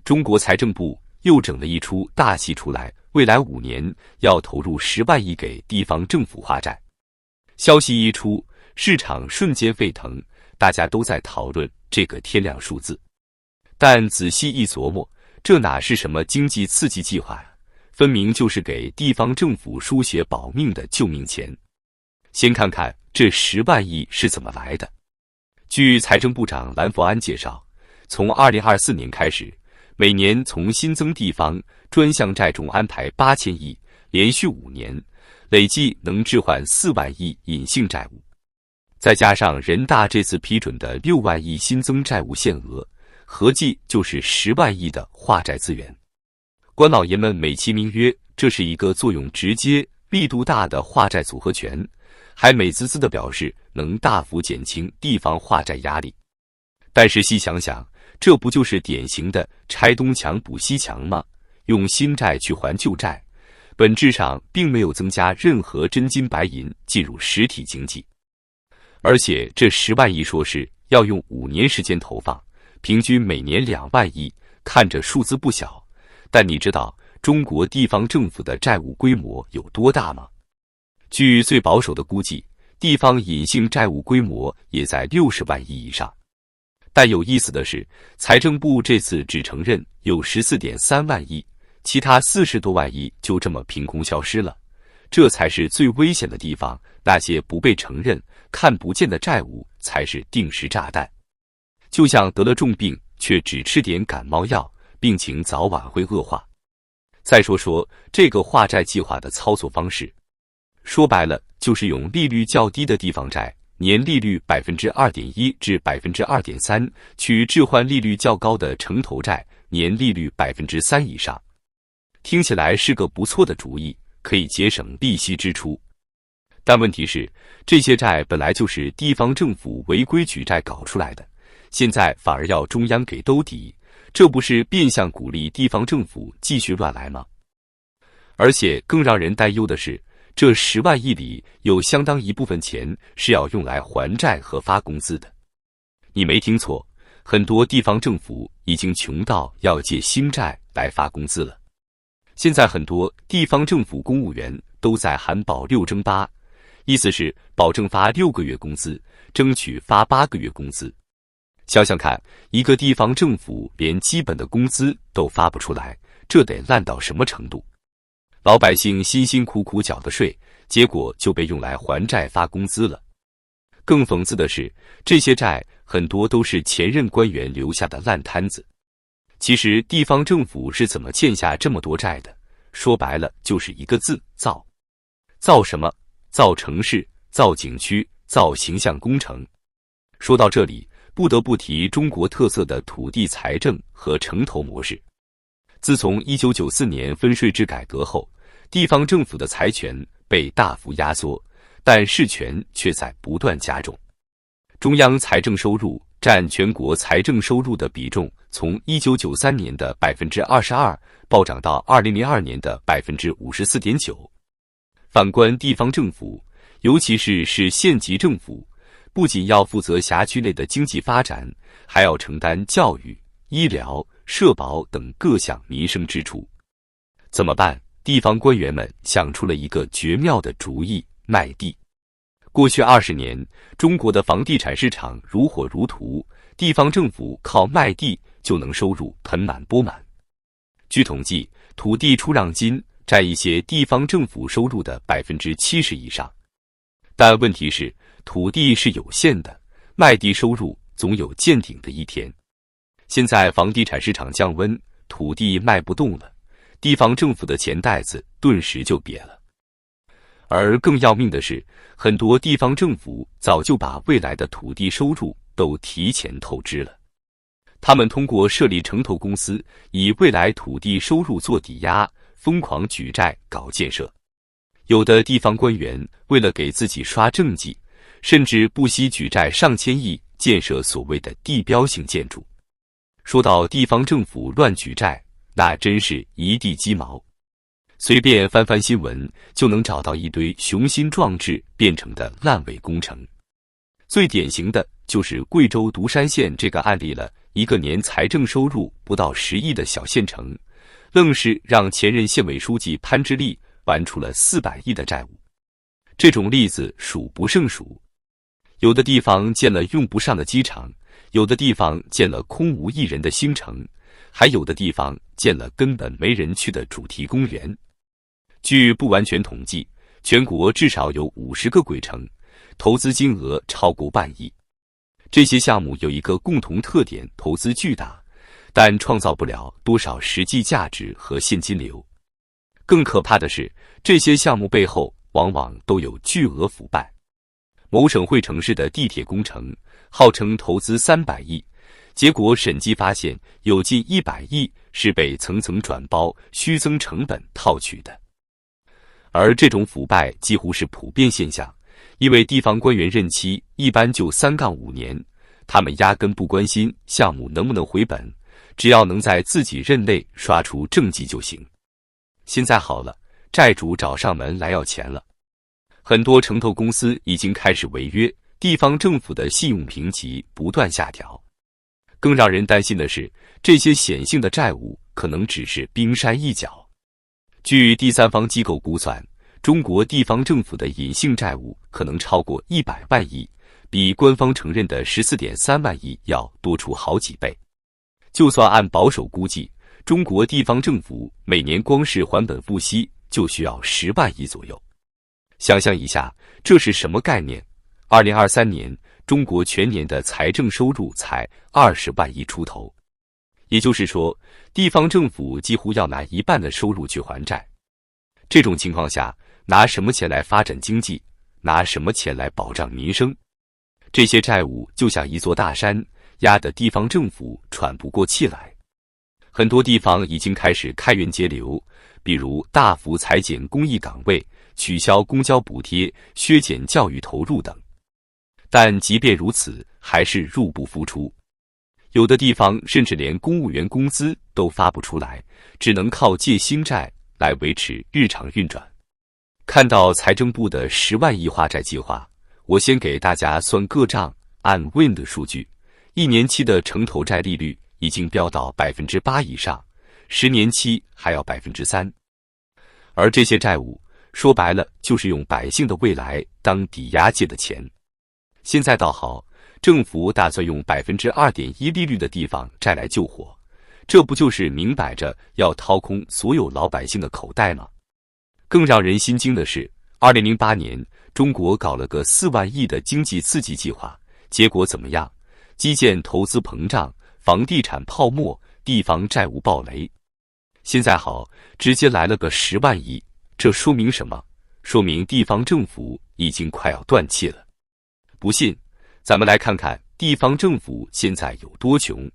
中国财政部又整了一出大戏出来，未来5年要投入10万亿给地方政府化债。消息一出，市场瞬间沸腾，大家都在讨论这个天量数字。但仔细一琢磨，这哪是什么经济刺激计划呀？分明就是给地方政府输血保命的救命钱。先看看这10万亿是怎么来的。据财政部长蓝佛安介绍，从2024年开始，每年从新增地方专项债中安排8000亿，连续5年，累计能置换4万亿隐性债务。再加上人大这次批准的6万亿新增债务限额，合计就是10万亿的化债资源。官老爷们美其名曰这是一个作用直接、力度大的化债组合拳，还美滋滋地表示能大幅减轻地方化债压力。但是细想想，这不就是典型的拆东墙补西墙吗？用新债去还旧债，本质上并没有增加任何真金白银进入实体经济。而且这10万亿说是要用5年时间投放，平均每年2万亿，看着数字不小，但你知道中国地方政府的债务规模有多大吗？据最保守的估计，地方隐性债务规模也在60万亿以上。但有意思的是，财政部这次只承认有14.3万亿，其他40多万亿就这么凭空消失了。这才是最危险的地方，那些不被承认、看不见的债务才是定时炸弹。就像得了重病却只吃点感冒药，病情早晚会恶化。再说说这个化债计划的操作方式，说白了就是用利率较低的地方债，年利率 2.1% 至 2.3%， 去置换利率较高的城投债，年利率 3% 以上。听起来是个不错的主意，可以节省利息支出。但问题是，这些债本来就是地方政府违规举债搞出来的，现在反而要中央给兜底，这不是变相鼓励地方政府继续乱来吗？而且更让人担忧的是，这10万亿里有相当一部分钱是要用来还债和发工资的。你没听错，很多地方政府已经穷到要借新债来发工资了。现在很多地方政府公务员都在喊保6争8，意思是保证发6个月工资，争取发8个月工资。想想看，一个地方政府连基本的工资都发不出来，这得烂到什么程度？老百姓辛辛苦苦缴的税，结果就被用来还债发工资了。更讽刺的是，这些债很多都是前任官员留下的烂摊子。其实地方政府是怎么欠下这么多债的？说白了就是一个字：造。造什么？造城市，造景区，造形象工程。说到这里，不得不提中国特色的土地财政和城投模式。自从1994年分税制改革后，地方政府的财权被大幅压缩，但事权却在不断加重。中央财政收入占全国财政收入的比重从1993年的 22% 暴涨到2002年的 54.9%。反观地方政府，尤其是县级政府，不仅要负责辖区内的经济发展，还要承担教育、医疗、社保等各项民生支出。怎么办？地方官员们想出了一个绝妙的主意：卖地。过去20年，中国的房地产市场如火如荼，地方政府靠卖地就能收入盆满钵满。据统计，土地出让金占一些地方政府收入的 70% 以上。但问题是，土地是有限的，卖地收入总有见顶的一天。现在房地产市场降温，土地卖不动了，地方政府的钱袋子顿时就瘪了。而更要命的是，很多地方政府早就把未来的土地收入都提前透支了。他们通过设立城投公司，以未来土地收入做抵押，疯狂举债搞建设。有的地方官员为了给自己刷政绩，甚至不惜举债上千亿建设所谓的地标性建筑。说到地方政府乱举债，那真是一地鸡毛。随便翻翻新闻，就能找到一堆雄心壮志变成的烂尾工程。最典型的就是贵州独山县这个案例了，一个年财政收入不到10亿的小县城，愣是让前任县委书记潘之力玩出了400亿的债务。这种例子数不胜数。有的地方建了用不上的机场，有的地方建了空无一人的新城，还有的地方建了根本没人去的主题公园。据不完全统计，全国至少有50个鬼城，投资金额超过万亿。这些项目有一个共同特点，投资巨大，但创造不了多少实际价值和现金流。更可怕的是，这些项目背后往往都有巨额腐败。某省会城市的地铁工程号称投资300亿，结果审计发现有近100亿是被层层转包、虚增成本套取的。而这种腐败几乎是普遍现象，因为地方官员任期一般就3-5年，他们压根不关心项目能不能回本，只要能在自己任内刷出政绩就行。现在好了，债主找上门来要钱了。很多城投公司已经开始违约，地方政府的信用评级不断下调。更让人担心的是，这些显性的债务可能只是冰山一角。据第三方机构估算，中国地方政府的隐性债务可能超过100万亿，比官方承认的14.3万亿要多出好几倍。就算按保守估计，中国地方政府每年光是还本付息就需要10万亿左右。想象一下，这是什么概念？2023年，中国全年的财政收入才20万亿出头，也就是说，地方政府几乎要拿1半的收入去还债。这种情况下，拿什么钱来发展经济？拿什么钱来保障民生？这些债务就像一座大山，压得地方政府喘不过气来。很多地方已经开始开源节流，比如大幅裁减公益岗位，取消公交补贴，削减教育投入等。但即便如此，还是入不敷出。有的地方甚至连公务员工资都发不出来，只能靠借新债来维持日常运转。看到财政部的10万亿化债计划，我先给大家算个账。按 Win 的数据，1年期的城投债利率已经飙到8%以上，10年期还要3%。而这些债务说白了就是用百姓的未来当抵押借的钱。现在倒好，政府打算用2.1%利率的地方债来救火，这不就是明摆着要掏空所有老百姓的口袋吗？更让人心惊的是，2008年中国搞了个4万亿的经济刺激计划，结果怎么样？基建投资膨胀，房地产泡沫，地方债务暴雷。现在好，直接来了个10万亿，这说明什么？说明地方政府已经快要断气了。不信，咱们来看看地方政府现在有多穷。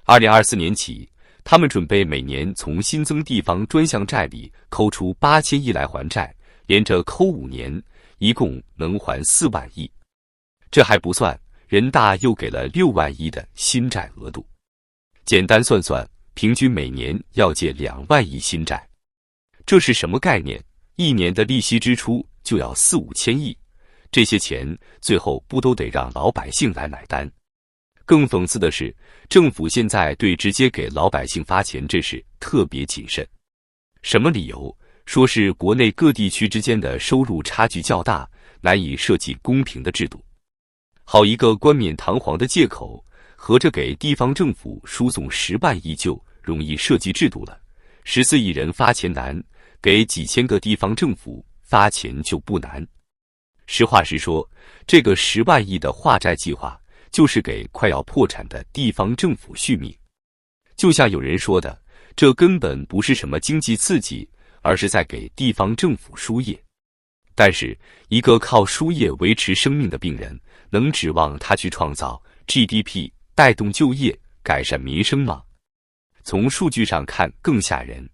2024年起，他们准备每年从新增地方专项债里抠出8000亿来还债，连着抠5年，一共能还4万亿。这还不算，人大又给了6万亿的新债额度。简单算算，平均每年要借2万亿新债。这是什么概念？一年的利息支出就要4-5千亿，这些钱最后不都得让老百姓来买单？更讽刺的是，政府现在对直接给老百姓发钱这事特别谨慎。什么理由？说是国内各地区之间的收入差距较大，难以设计公平的制度。好一个冠冕堂皇的借口，合着给地方政府输送10万亿就容易设计制度了。14亿人发钱难，给几千个地方政府发钱就不难。实话实说，这个10万亿的化债计划就是给快要破产的地方政府续命。就像有人说的，这根本不是什么经济刺激，而是在给地方政府输液。但是一个靠输液维持生命的病人，能指望他去创造 GDP， 带动就业，改善民生吗？从数据上看更吓人。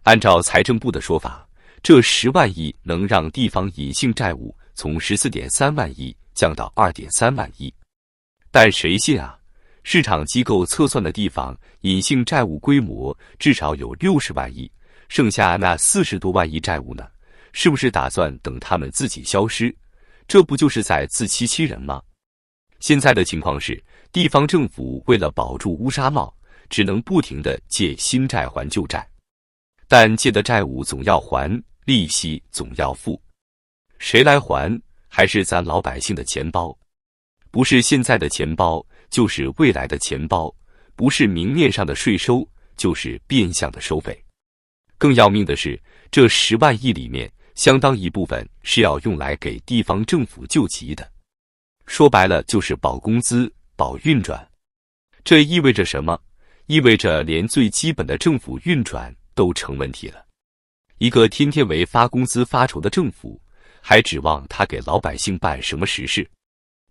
按照财政部的说法，这10万亿能让地方隐性债务从14.3万亿降到2.3万亿。但谁信啊？市场机构测算的地方隐性债务规模至少有60万亿，剩下那40多万亿债务呢？是不是打算等他们自己消失？这不就是在自欺欺人吗？现在的情况是，地方政府为了保住乌纱帽，只能不停地借新债还旧债，但借的债务总要还，利息总要付，谁来还？还是咱老百姓的钱包，不是现在的钱包，就是未来的钱包，不是明面上的税收，就是变相的收费。更要命的是，这10万亿里面，相当一部分是要用来给地方政府救急的。说白了就是保工资、保运转。这意味着什么？意味着连最基本的政府运转都成问题了。一个天天为发工资发愁的政府，还指望他给老百姓办什么实事？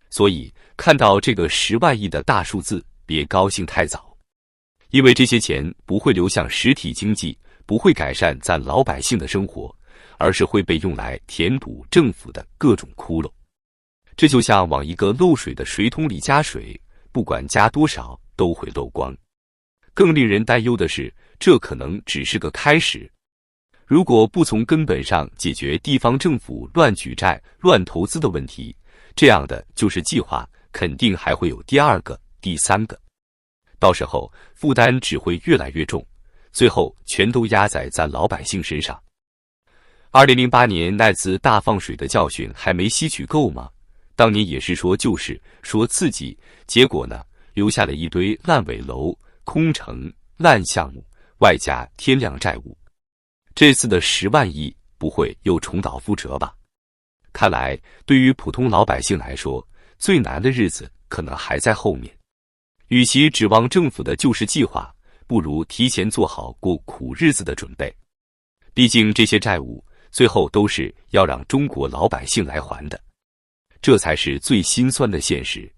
所以看到这个10万亿的大数字，别高兴太早，因为这些钱不会流向实体经济，不会改善咱老百姓的生活，而是会被用来填补政府的各种窟窿。这就像往一个漏水的水桶里加水，不管加多少都会漏光。更令人担忧的是，这可能只是个开始。如果不从根本上解决地方政府乱举债、乱投资的问题，这样的救市计划肯定还会有第2个、第3个，到时候负担只会越来越重，最后全都压在咱老百姓身上。2008年那次大放水的教训还没吸取够吗？当年也是说救市、说刺激，结果呢，留下了一堆烂尾楼、空城、烂项目，外加天量债务。这次的10万亿不会又重蹈覆辙吧？看来对于普通老百姓来说，最难的日子可能还在后面。与其指望政府的救市计划，不如提前做好过苦日子的准备。毕竟这些债务最后都是要让中国老百姓来还的，这才是最心酸的现实。